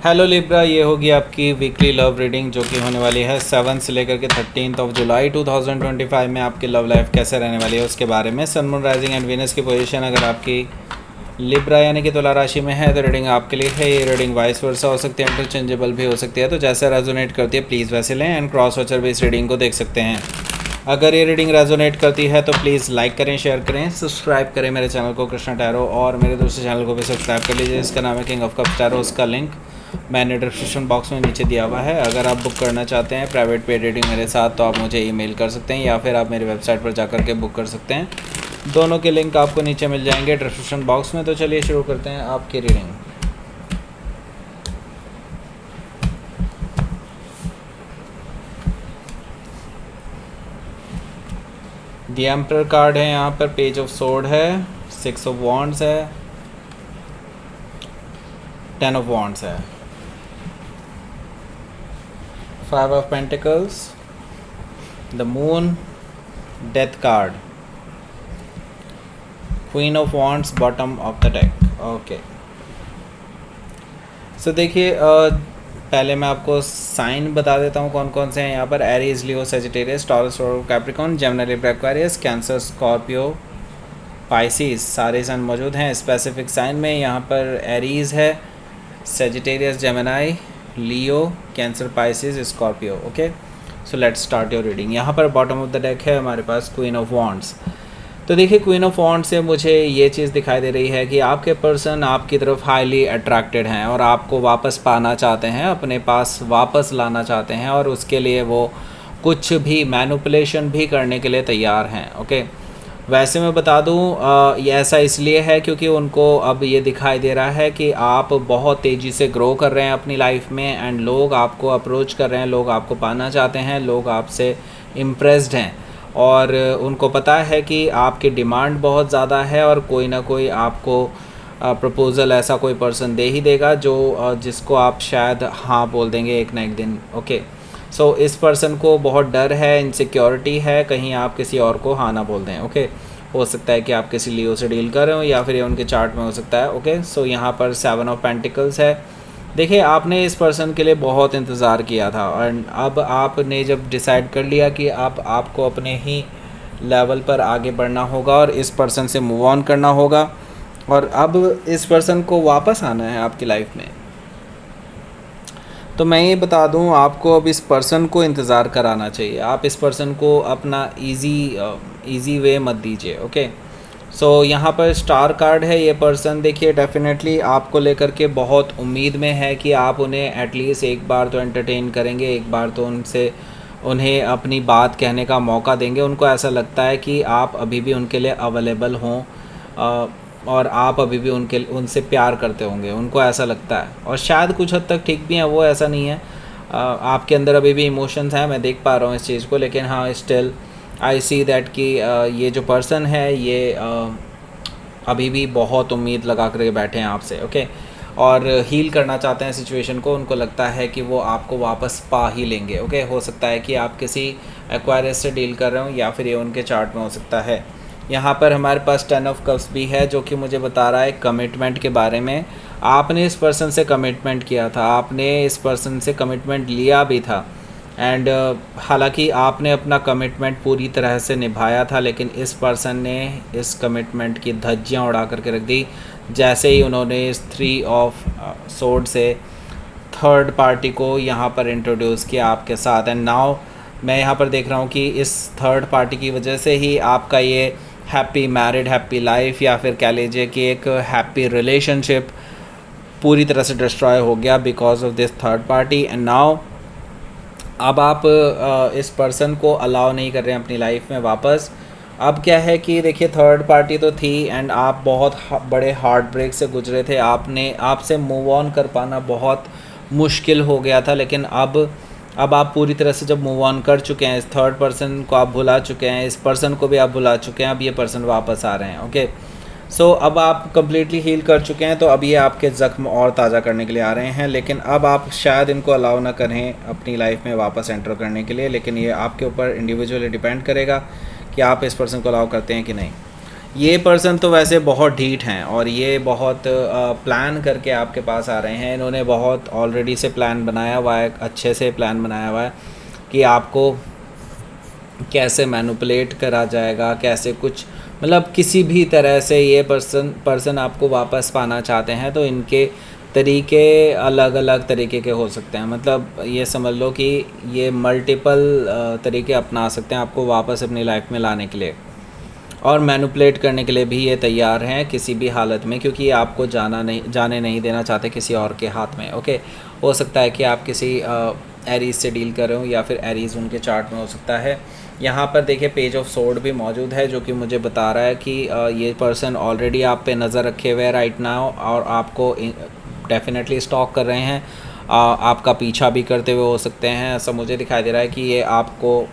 Hello Libra, ये होगी आपकी वीकली लव रीडिंग जो कि होने वाली है 7 से लेकर के 13 जुलाई 2025 में। आपकी लव लाइफ कैसे रहने वाली है उसके बारे में। Sun moon rising and Venus की पोजीशन अगर आपकी लिब्रा यानी कि तुला राशि में है तो रीडिंग आपके लिए है। ये रीडिंग वाइस वर्सा हो सकती है, इंटरचेंजेबल भी हो सकती है, तो जैसे रेजोनेट करती है प्लीज़ वैसे लें एंड क्रॉस वॉचर भी इस रीडिंग को देख सकते हैं। अगर ये रीडिंग रेजोनेट करती है तो प्लीज़ लाइक करें, शेयर करें, सब्सक्राइब करें मेरे चैनल को कृष्णा टैरो, और मेरे दूसरे चैनल को भी सब्सक्राइब कर लीजिए। इसका नाम है किंग ऑफ कप्स टैरो। उसका लिंक मैंने डिस्क्रिप्शन बॉक्स में नीचे दिया हुआ है। अगर आप बुक करना चाहते हैं प्राइवेट पेड रीडिंग मेरे साथ तो आप मुझे ईमेल कर सकते हैं या फिर आप मेरी वेबसाइट पर जाकर के बुक कर सकते हैं। दोनों के लिंक आपको नीचे मिल जाएंगे डिस्क्रिप्शन बॉक्स में। तो चलिए शुरू करते हैं आपकी रीडिंग। द एम्परर कार्ड है यहाँ पर, पेज ऑफ सोर्ड है, 6 ऑफ वॉन्ड्स है, 10 ऑफ वॉन्ड्स है, 5 of pentacles, the moon, death card, queen of wands, bottom of the deck. Okay, so देखिए पहले मैं आपको साइन बता देता हूँ कौन कौन से हैं यहाँ पर। Aries, Leo, Sagittarius, Taurus, Capricorn, Gemini, Libra, Aquarius, Cancer, Scorpio, Pisces, सारे सन मौजूद हैं स्पेसिफिक साइन में। यहाँ पर एरीज है, Sagittarius, Gemini, Leo, cancer, Pisces, Scorpio. Okay, so let's start your reading. यहाँ पर बॉटम ऑफ द डेक है हमारे पास क्वीन ऑफ वॉन्ड्स। तो देखिए क्वीन ऑफ वॉन्ड्स से मुझे ये चीज़ दिखाई दे रही है कि आपके पर्सन आपकी तरफ हाईली अट्रैक्टेड हैं और आपको वापस पाना चाहते हैं, अपने पास वापस लाना चाहते हैं, और उसके लिए वो कुछ भी मैनिपुलेशन भी करने के लिए तैयार हैं। ओके, वैसे मैं बता दूं ये ऐसा इसलिए है क्योंकि उनको अब ये दिखाई दे रहा है कि आप बहुत तेज़ी से ग्रो कर रहे हैं अपनी लाइफ में, एंड लोग आपको अप्रोच कर रहे हैं, लोग आपको पाना चाहते हैं, लोग आपसे इम्प्रेस्ड हैं, और उनको पता है कि आपकी डिमांड बहुत ज़्यादा है और कोई ना कोई आपको प्रपोज़ल ऐसा कोई पर्सन दे ही देगा जो जिसको आप शायद हाँ बोल देंगे एक ना एक दिन। ओके, सो इस पर्सन को बहुत डर है, इनसिक्योरिटी है, कहीं आप किसी और को हाँ ना बोल दें। ओके, हो सकता है कि आप किसी लियो से डील कर रहे हो या फिर ये उनके चार्ट में हो सकता है। ओके, सो यहाँ पर 7 ऑफ पेंटिकल्स है। देखिए आपने इस पर्सन के लिए बहुत इंतज़ार किया था और अब आपने जब डिसाइड कर लिया कि आपको अपने ही लेवल पर आगे बढ़ना होगा और इस पर्सन से मूव ऑन करना होगा, और अब इस पर्सन को वापस आना है आपकी लाइफ में। तो मैं ये बता दूं आपको, अब इस पर्सन को इंतज़ार कराना चाहिए। आप इस पर्सन को अपना इजी वे मत दीजिए। ओके, सो यहाँ पर स्टार कार्ड है। ये पर्सन देखिए डेफिनेटली आपको लेकर के बहुत उम्मीद में है कि आप उन्हें एटलीस्ट एक बार तो एंटरटेन करेंगे, एक बार तो उन्हें अपनी बात कहने का मौका देंगे। उनको ऐसा लगता है कि आप अभी भी उनके लिए अवेलेबल हों और आप अभी भी उनसे प्यार करते होंगे, उनको ऐसा लगता है, और शायद कुछ हद तक ठीक भी हैं वो, ऐसा नहीं है। आपके अंदर अभी भी इमोशंस हैं, मैं देख पा रहा हूँ इस चीज़ को, लेकिन हाँ स्टिल आई सी दैट कि ये जो पर्सन है ये अभी भी बहुत उम्मीद लगा कर बैठे हैं आपसे। ओके, और हील करना चाहते हैं सिचुएशन को। उनको लगता है कि वो आपको वापस पा ही लेंगे। ओके, हो सकता है कि आप किसी एक्वायरस से डील कर रहे हो या फिर ये उनके चार्ट में हो सकता है। यहाँ पर हमारे पास 10 ऑफ कप्स भी है जो कि मुझे बता रहा है कमिटमेंट के बारे में। आपने इस पर्सन से कमिटमेंट किया था, आपने इस पर्सन से कमिटमेंट लिया भी था, एंड हालांकि आपने अपना कमिटमेंट पूरी तरह से निभाया था, लेकिन इस पर्सन ने इस कमिटमेंट की धज्जियां उड़ा करके रख दी जैसे ही उन्होंने इस 3 ऑफ सोर्ड से थर्ड पार्टी को यहाँ पर इंट्रोड्यूस किया आपके साथ। एंड नाउ मैं यहाँ पर देख रहा हूँ कि इस थर्ड पार्टी की वजह से ही आपका ये हैप्पी मैरिड हैप्पी लाइफ, या फिर कह लीजिए कि एक हैप्पी रिलेशनशिप पूरी तरह से डिस्ट्रॉय हो गया because of this third party. And now अब आप इस पर्सन को अलाउ नहीं कर रहे हैं अपनी लाइफ में वापस। अब क्या है कि देखिए थर्ड पार्टी तो थी एंड आप बहुत बड़े हार्ट ब्रेक से गुजरे थे, आपसे मूव ऑन कर पाना बहुत मुश्किल हो गया था, लेकिन अब आप पूरी तरह से जब मूव ऑन कर चुके हैं, इस थर्ड पर्सन को आप भुला चुके हैं, इस पर्सन को भी आप भुला चुके हैं, अब ये पर्सन वापस आ रहे हैं। ओके, सो अब आप कम्प्लीटली हील कर चुके हैं, तो अब ये आपके ज़ख्म और ताज़ा करने के लिए आ रहे हैं, लेकिन अब आप शायद इनको अलाउ ना करें अपनी लाइफ में वापस एंटर करने के लिए, लेकिन ये आपके ऊपर इंडिविजुअली डिपेंड करेगा कि आप इस पर्सन को अलाउ करते हैं कि नहीं। ये पर्सन तो वैसे बहुत ढीठ हैं और ये बहुत प्लान करके आपके पास आ रहे हैं। इन्होंने बहुत ऑलरेडी से प्लान बनाया हुआ है, अच्छे से प्लान बनाया हुआ है कि आपको कैसे मैनिपुलेट करा जाएगा, कैसे कुछ, मतलब किसी भी तरह से ये पर्सन आपको वापस पाना चाहते हैं। तो इनके तरीके अलग अलग तरीके के हो सकते हैं, मतलब ये समझ लो कि ये मल्टीपल तरीके अपना सकते हैं आपको वापस अपनी लाइफ में लाने के लिए, और मैनिपुलेट करने के लिए भी ये तैयार हैं किसी भी हालत में, क्योंकि ये आपको जाने नहीं देना चाहते किसी और के हाथ में। ओके, हो सकता है कि आप किसी एरीज से डील कर रहे हो या फिर एरीज उनके चार्ट में हो सकता है। यहाँ पर देखिए पेज ऑफ सोर्ड भी मौजूद है, जो कि मुझे बता रहा है कि ये पर्सन ऑलरेडी आप पे नज़र रखे हुए है राइट नाउ, और आपको डेफिनेटली स्टॉक कर रहे हैं, आपका पीछा भी करते हुए हो सकते हैं। ऐसा मुझे दिखाई दे रहा है कि ये आपको,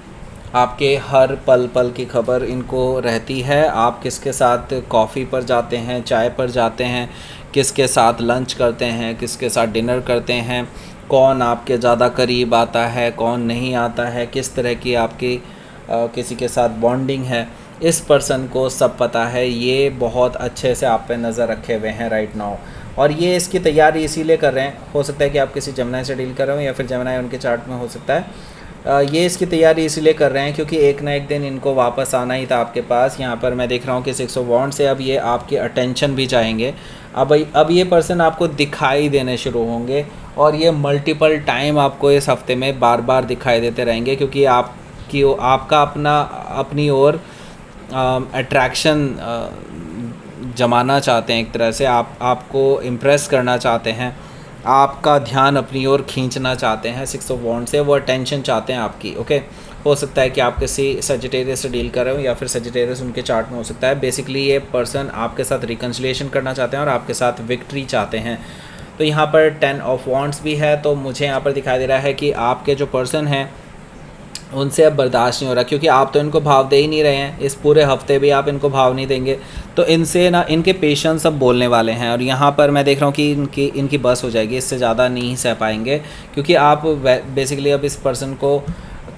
आपके हर पल पल की खबर इनको रहती है। आप किसके साथ कॉफ़ी पर जाते हैं, चाय पर जाते हैं, किसके साथ लंच करते हैं, किसके साथ डिनर करते हैं, कौन आपके ज़्यादा करीब आता है, कौन नहीं आता है, किस तरह की आपकी किसी के साथ बॉन्डिंग है, इस पर्सन को सब पता है। ये बहुत अच्छे से आप पे नज़र रखे हुए हैं राइट नाउ, और ये इसकी तैयारी इसीलिए कर रहे हैं। हो सकता है कि आप किसी जमुना से डील कर रहे हो या फिर जमुना उनके चार्ट में हो सकता है। ये इसकी तैयारी इसीलिए कर रहे हैं क्योंकि एक ना एक दिन इनको वापस आना ही था आपके पास। यहाँ पर मैं देख रहा हूँ कि 6 ऑफ वॉन्ड से अब ये आपकी अटेंशन भी चाहेंगे। अब ये पर्सन आपको दिखाई देने शुरू होंगे, और ये मल्टीपल टाइम आपको इस हफ्ते में बार बार दिखाई देते रहेंगे, क्योंकि आपका अपनी ओर अट्रैक्शन जमाना चाहते हैं। एक तरह से आपको इम्प्रेस करना चाहते हैं, आपका ध्यान अपनी ओर खींचना चाहते हैं। 6 ऑफ वॉन्ड से वो अटेंशन चाहते हैं आपकी। ओके, हो सकता है कि आप किसी सजिटेरियस से डील कर रहे हो या फिर सजिटेरियस उनके चार्ट में हो सकता है। बेसिकली ये पर्सन आपके साथ रिकन्सिलिएशन करना चाहते हैं और आपके साथ विक्ट्री चाहते हैं। तो यहाँ पर 10 ऑफ वॉन्ड्स भी है, तो मुझे यहाँ पर दिखाई दे रहा है कि आपके जो पर्सन हैं उनसे अब बर्दाश्त नहीं हो रहा, क्योंकि आप तो इनको भाव दे ही नहीं रहे हैं। इस पूरे हफ्ते भी आप इनको भाव नहीं देंगे, तो इनसे ना इनके पेशेंस अब बोलने वाले हैं। और यहाँ पर मैं देख रहा हूँ कि इनकी बस हो जाएगी, इससे ज़्यादा नहीं सह पाएंगे, क्योंकि आप बेसिकली अब इस पर्सन को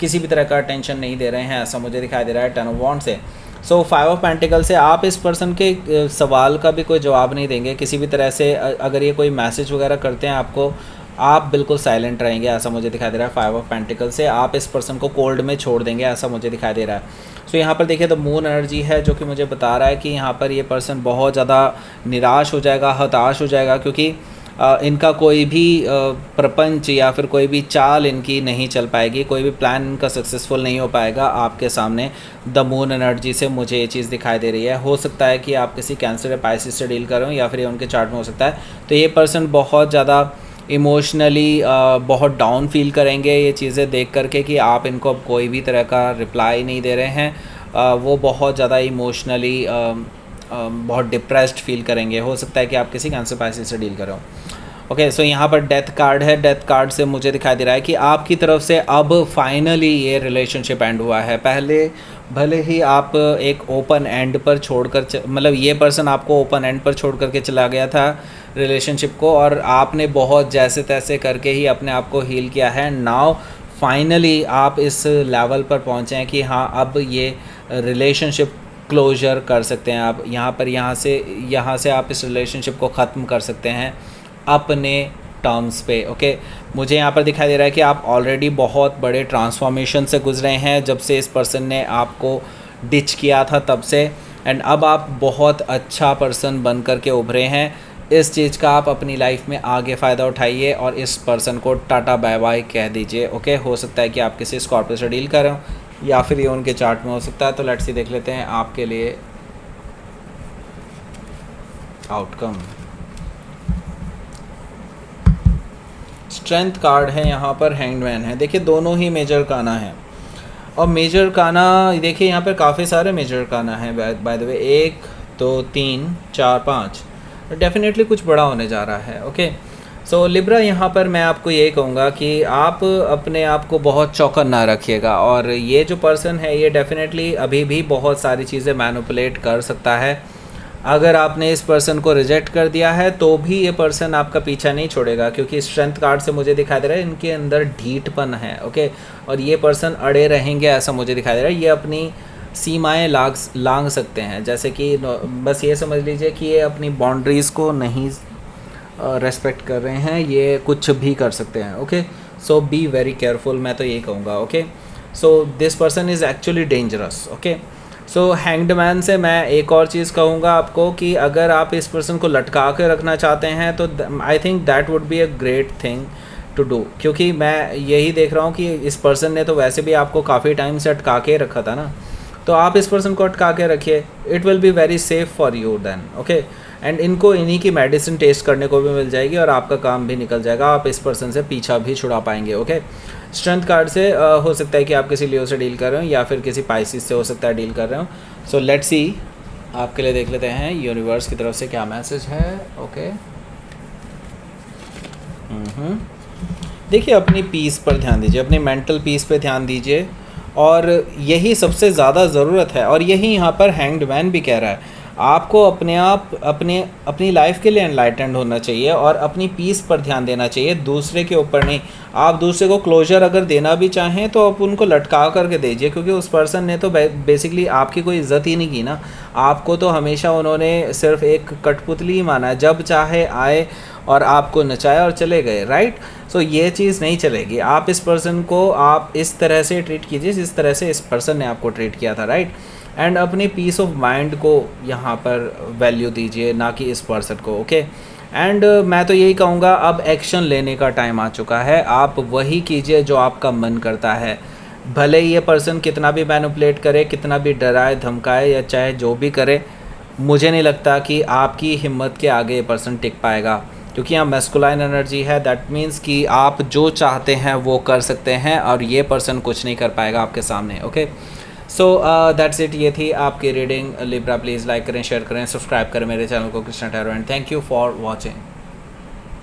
किसी भी तरह का अटेंशन नहीं दे रहे हैं, ऐसा मुझे दिखाई दे रहा है 10 ऑफ वॉन्ड से। सो 5 ऑफ पेंटिकल से आप इस पर्सन के सवाल का भी कोई जवाब नहीं देंगे किसी भी तरह से। अगर ये कोई मैसेज वगैरह करते हैं आपको, आप बिल्कुल साइलेंट रहेंगे, ऐसा मुझे दिखाई दे रहा है। 5 ऑफ पेंटिकल से आप इस पर्सन को कोल्ड में छोड़ देंगे, ऐसा मुझे दिखाई दे रहा है। सो यहाँ पर देखिए द मून एनर्जी है, जो कि मुझे बता रहा है कि यहाँ पर ये पर्सन बहुत ज़्यादा निराश हो जाएगा, हताश हो जाएगा, क्योंकि इनका कोई भी प्रपंच या फिर कोई भी चाल इनकी नहीं चल पाएगी, कोई भी प्लान इनका सक्सेसफुल नहीं हो पाएगा आपके सामने। द मून एनर्जी से मुझे ये चीज़ दिखाई दे रही है। हो सकता है कि आप किसी कैंसर या पाइसिस से डील कर रहे हो या फिर ये उनके चार्ट में हो सकता है। तो ये पर्सन बहुत ज़्यादा इमोशनली बहुत डाउन फील करेंगे ये चीज़ें देख करके कि आप इनको अब कोई भी तरह का रिप्लाई नहीं दे रहे हैं। वो बहुत ज़्यादा इमोशनली बहुत डिप्रेस्ड फील करेंगे। हो सकता है कि आप किसी कैंसर पाइसिस से डील कर रहे हो। ओके, सो यहाँ पर डेथ कार्ड है। डेथ कार्ड से मुझे दिखाई दे रहा है कि आपकी तरफ से अब फाइनली ये रिलेशनशिप एंड हुआ है। पहले भले ही आप एक ओपन एंड पर छोड़कर मतलब ये पर्सन आपको ओपन एंड पर छोड़ करके चला गया था रिलेशनशिप को, और आपने बहुत जैसे तैसे करके ही अपने आप को हील किया है। नाउ फाइनली आप इस लेवल पर पहुँचे हैं कि हाँ, अब ये रिलेशनशिप क्लोजर कर सकते हैं आप। यहाँ से आप इस रिलेशनशिप को ख़त्म कर सकते हैं अपने टर्म्स पे। ओके, मुझे यहाँ पर दिखाई दे रहा है कि आप ऑलरेडी बहुत बड़े ट्रांसफॉर्मेशन से गुजरे हैं जब से इस पर्सन ने आपको डिच किया था तब से, एंड अब आप बहुत अच्छा पर्सन बन कर के उभरे हैं। इस चीज़ का आप अपनी लाइफ में आगे फ़ायदा उठाइए और इस पर्सन को टाटा बाय बाय कह दीजिए। ओके, हो सकता है कि आप किसी स्कॉर्पियो से डील कर रहे हो या फिर ये उनके चार्ट में हो सकता है। तो लेट्स सी देख लेते हैं आपके लिए आउटकम। स्ट्रेंथ कार्ड है, यहाँ पर हैंगमैन है। देखिए दोनों ही मेजर काना है, और मेजर काना देखिए यहाँ पर काफ़ी सारे मेजर काना है बाय द वे, 1 2 3 4 5, डेफिनेटली कुछ बड़ा होने जा रहा है। ओके, सो लिब्रा यहाँ पर मैं आपको ये कहूँगा कि आप अपने आप को बहुत चौकन्ना रखिएगा, और ये जो पर्सन है ये डेफिनेटली अभी भी बहुत सारी चीज़ें मैनिपुलेट कर सकता है। अगर आपने इस पर्सन को रिजेक्ट कर दिया है तो भी ये पर्सन आपका पीछा नहीं छोड़ेगा, क्योंकि स्ट्रेंथ कार्ड से मुझे दिखाई दे रहा है इनके अंदर ढीठपन है। ओके, और ये पर्सन अड़े रहेंगे ऐसा मुझे दिखाई दे रहा है। ये अपनी सीमाएं लांघ सकते हैं, जैसे कि बस ये समझ लीजिए कि ये अपनी बाउंड्रीज़ को नहीं रेस्पेक्ट कर रहे हैं, ये कुछ भी कर सकते हैं। Okay, so be very careful, मैं तो यही कहूँगा। Okay, so this person is actually dangerous. Okay, so hanged man से मैं एक और चीज़ कहूँगा आपको कि अगर आप इस पर्सन को लटका के रखना चाहते हैं तो I think that would be a great thing to do, क्योंकि मैं यही देख रहा हूँ कि इस पर्सन ने तो वैसे भी आपको काफ़ी टाइम से अटका के रखा था ना, तो आप इस पर्सन को अटका के रखिए, it will be very safe for you then. Okay, and इनको इन्हीं की मेडिसिन टेस्ट करने को भी मिल जाएगी और आपका काम भी निकल जाएगा, आप इस पर्सन से पीछा भी छुड़ा पाएंगे। ओके, स्ट्रेंथ कार्ड से हो सकता है कि आप किसी लियो से डील कर रहे हो या फिर किसी पाइसिस से हो सकता है डील कर रहे हो। सो लेट्स सी, आपके लिए देख लेते हैं यूनिवर्स की तरफ से क्या मैसेज है। ओके, देखिए अपनी पीस पर ध्यान दीजिए, अपनी मेंटल पीस पे ध्यान दीजिए, और यही सबसे ज़्यादा ज़रूरत है। और यही यहाँ पर हैंग्ड मैन भी कह रहा है, आपको अपनी लाइफ के लिए एनलाइटेंड होना चाहिए और अपनी पीस पर ध्यान देना चाहिए, दूसरे के ऊपर नहीं। आप दूसरे को क्लोजर अगर देना भी चाहें तो आप उनको लटका करके दीजिए, क्योंकि उस पर्सन ने तो बेसिकली आपकी कोई इज़्ज़त ही नहीं की ना, आपको तो हमेशा उन्होंने सिर्फ एक कठपुतली ही माना, जब चाहे आए और आपको नचाया और चले गए, राइट। सो ये चीज़ नहीं चलेगी। आप इस पर्सन को आप इस तरह से ट्रीट कीजिए जिस तरह से इस पर्सन ने आपको ट्रीट किया था, राइट। एंड अपनी पीस ऑफ माइंड को यहाँ पर वैल्यू दीजिए, ना कि इस पर्सन को। ओके, एंड मैं तो यही कहूँगा, अब एक्शन लेने का टाइम आ चुका है, आप वही कीजिए जो आपका मन करता है। भले ही ये पर्सन कितना भी मैनिपुलेट करे, कितना भी डराए धमकाए या चाहे जो भी करे, मुझे नहीं लगता कि आपकी हिम्मत के आगे ये पर्सन टिक पाएगा, क्योंकि यहाँ मैस्कुलाइन एनर्जी है। दैट मीन्स कि आप जो चाहते हैं वो कर सकते हैं और ये पर्सन कुछ नहीं कर पाएगा आपके सामने। ओके, सो दैट्स इट, ये थी आपकी रीडिंग। लिब्रा प्लीज़ लाइक करें, शेयर करें, सब्सक्राइब करें मेरे चैनल को Krishna tarot, and thank you for watching.